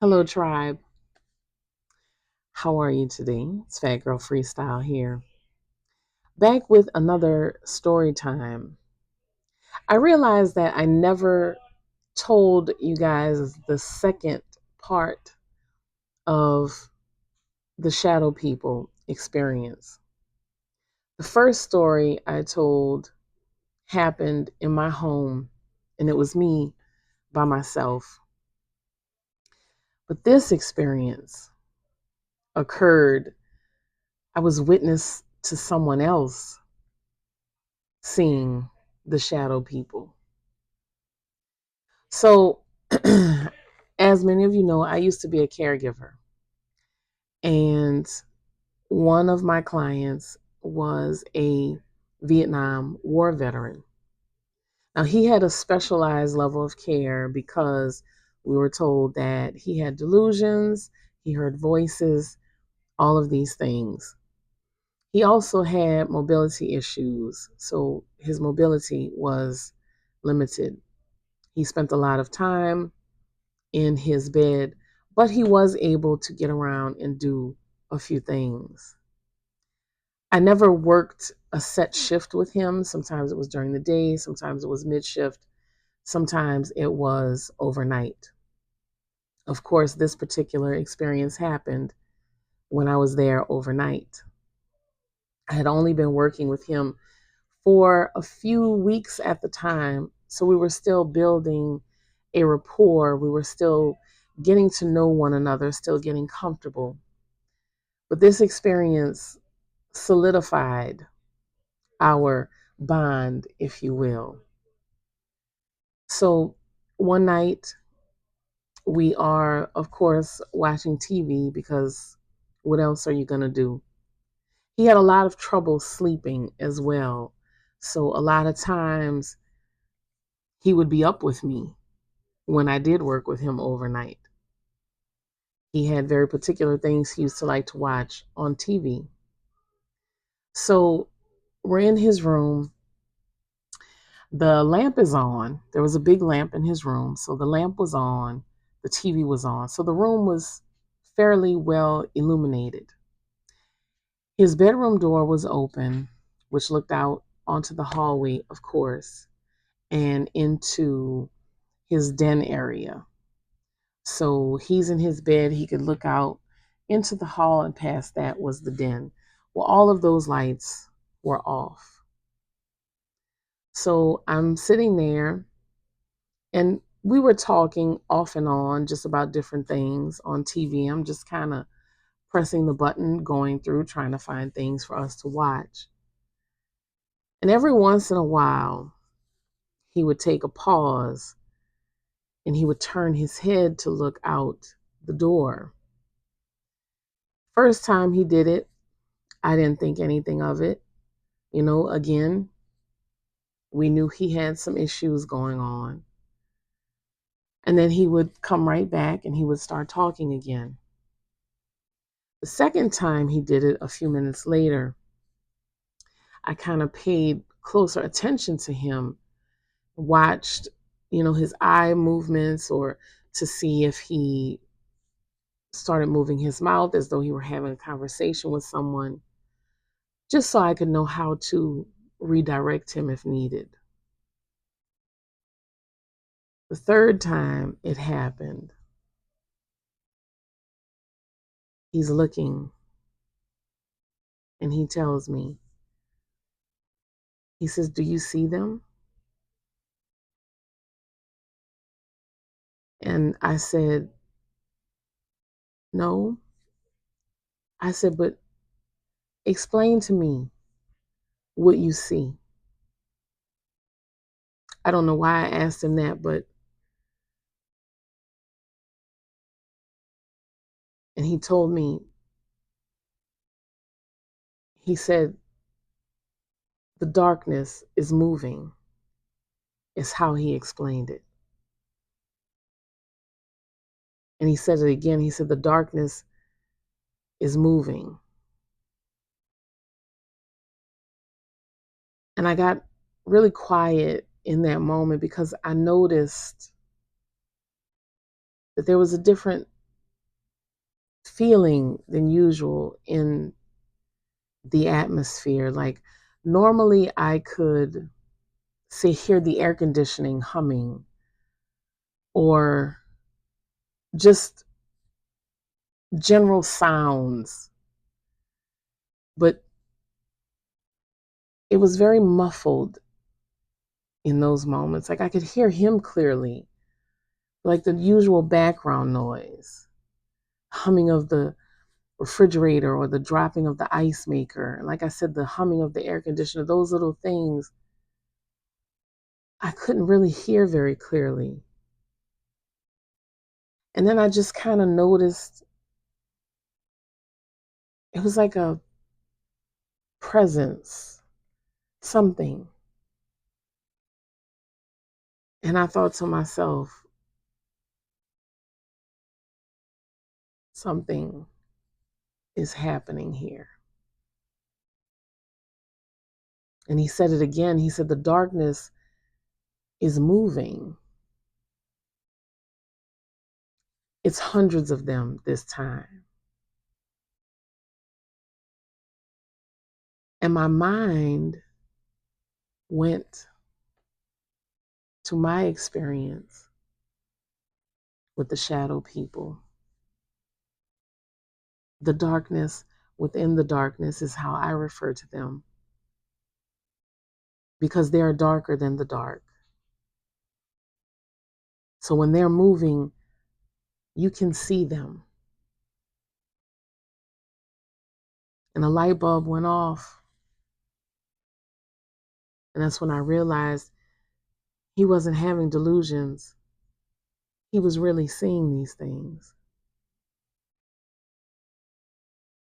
Hello, tribe. How are you today? It's Fat Girl Freestyle here. Back with another story time. I realized that I never told you guys the second part of the Shadow People experience. The first story I told happened in my home, and it was me by myself. But this experience occurred, I was witness to someone else seeing the shadow people. So, as many of you know, I used to be a caregiver, and one of my clients was a Vietnam War veteran. Now, he had a specialized level of care because we were told that he had delusions, he heard voices, all of these things. He also had mobility issues, so his mobility was limited. He spent a lot of time in his bed, but he was able to get around and do a few things. I never worked a set shift with him. Sometimes it was during the day, sometimes it was mid shift, sometimes it was overnight. Of course, this particular experience happened when I was there overnight. I had only been working with him for a few weeks at the time, so we were still building a rapport. We were still getting to know one another, still getting comfortable. But this experience solidified our bond, if you will. So one night, we are, of course, watching TV because what else are you going to do? He had a lot of trouble sleeping as well. So a lot of times he would be up with me when I did work with him overnight. He had very particular things he used to like to watch on TV. So we're in his room. The lamp is on. There was a big lamp in his room. So the lamp was on, the TV was on. So the room was fairly well illuminated. His bedroom door was open, which looked out onto the hallway, of course, and into his den area. So he's in his bed. He could look out into the hall, and past that was the den. Well, all of those lights were off. So I'm sitting there, and we were talking off and on just about different things on TV. I'm just kind of pressing the button, going through, trying to find things for us to watch. And every once in a while, he would take a pause and he would turn his head to look out the door. First time he did it, I didn't think anything of it. Again, we knew he had some issues going on. And then he would come right back and he would start talking again. The second time he did it a few minutes later, I kind of paid closer attention to him, watched, his eye movements or to see if he started moving his mouth as though he were having a conversation with someone, just so I could know how to redirect him if needed. The third time it happened, he's looking and he tells me, he says, "Do you see them?" And I said, "No." I said, "But explain to me what you see." I don't know why I asked him that, and he told me, he said, "The darkness is moving," is how he explained it. And he said it again. He said, "The darkness is moving." And I got really quiet in that moment because I noticed that there was a different feeling than usual in the atmosphere. Like normally I could hear the air conditioning humming or just general sounds, but it was very muffled in those moments. Like I could hear him clearly, like the usual background noise, humming of the refrigerator or the dropping of the ice maker. And like I said, the humming of the air conditioner, those little things I couldn't really hear very clearly. And then I just kind of noticed it was like a presence, something. And I thought to myself, something is happening here. And he said it again. He said, the darkness is moving. It's hundreds of them this time. And my mind went to my experience with the shadow people. The darkness within the darkness is how I refer to them, because they are darker than the dark. So when they're moving, you can see them. And a light bulb went off. And that's when I realized he wasn't having delusions. He was really seeing these things.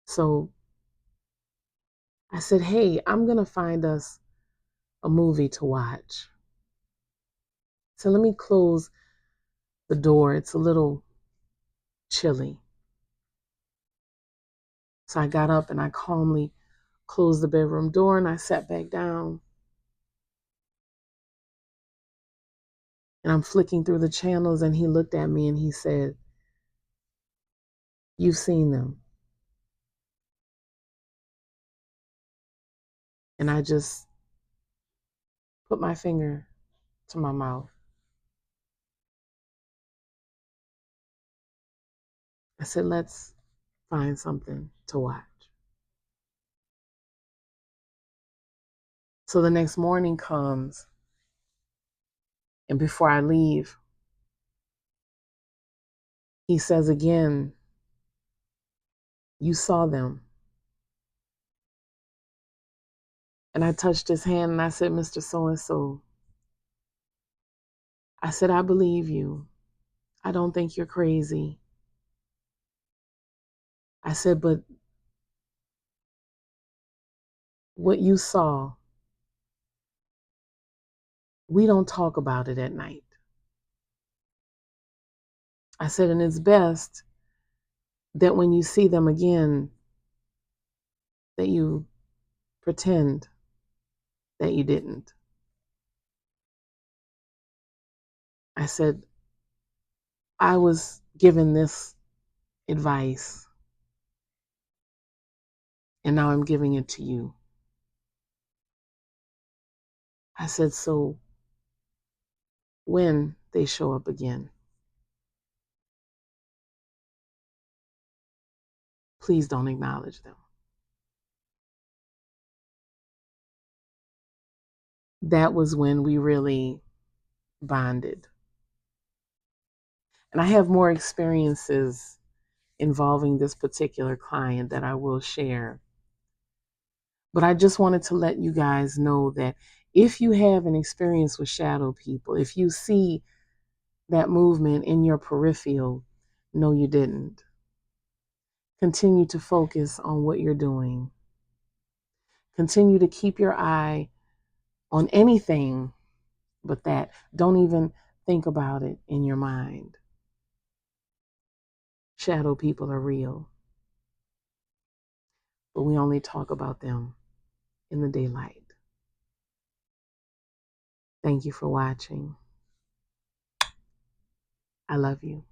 So I said, hey, I'm going to find us a movie to watch. So let me close the door. It's a little chilly. So I got up and I calmly closed the bedroom door and I sat back down. And I'm flicking through the channels and he looked at me and he said, you've seen them. And I just put my finger to my mouth. I said, let's find something to watch. So the next morning comes, and before I leave, he says again, you saw them. And I touched his hand and I said, Mr. So-and-so, I said, I believe you. I don't think you're crazy. I said, but what you saw, we don't talk about it at night. I said, and it's best that when you see them again, that you pretend that you didn't. I said, I was given this advice, and now I'm giving it to you. I said, so when they show up again, please don't acknowledge them. That was when we really bonded. And I have more experiences involving this particular client that I will share. But I just wanted to let you guys know that if you have an experience with shadow people, if you see that movement in your peripheral, no, you didn't. Continue to focus on what you're doing. Continue to keep your eye on anything but that. Don't even think about it in your mind. Shadow people are real, but we only talk about them in the daylight. Thank you for watching. I love you.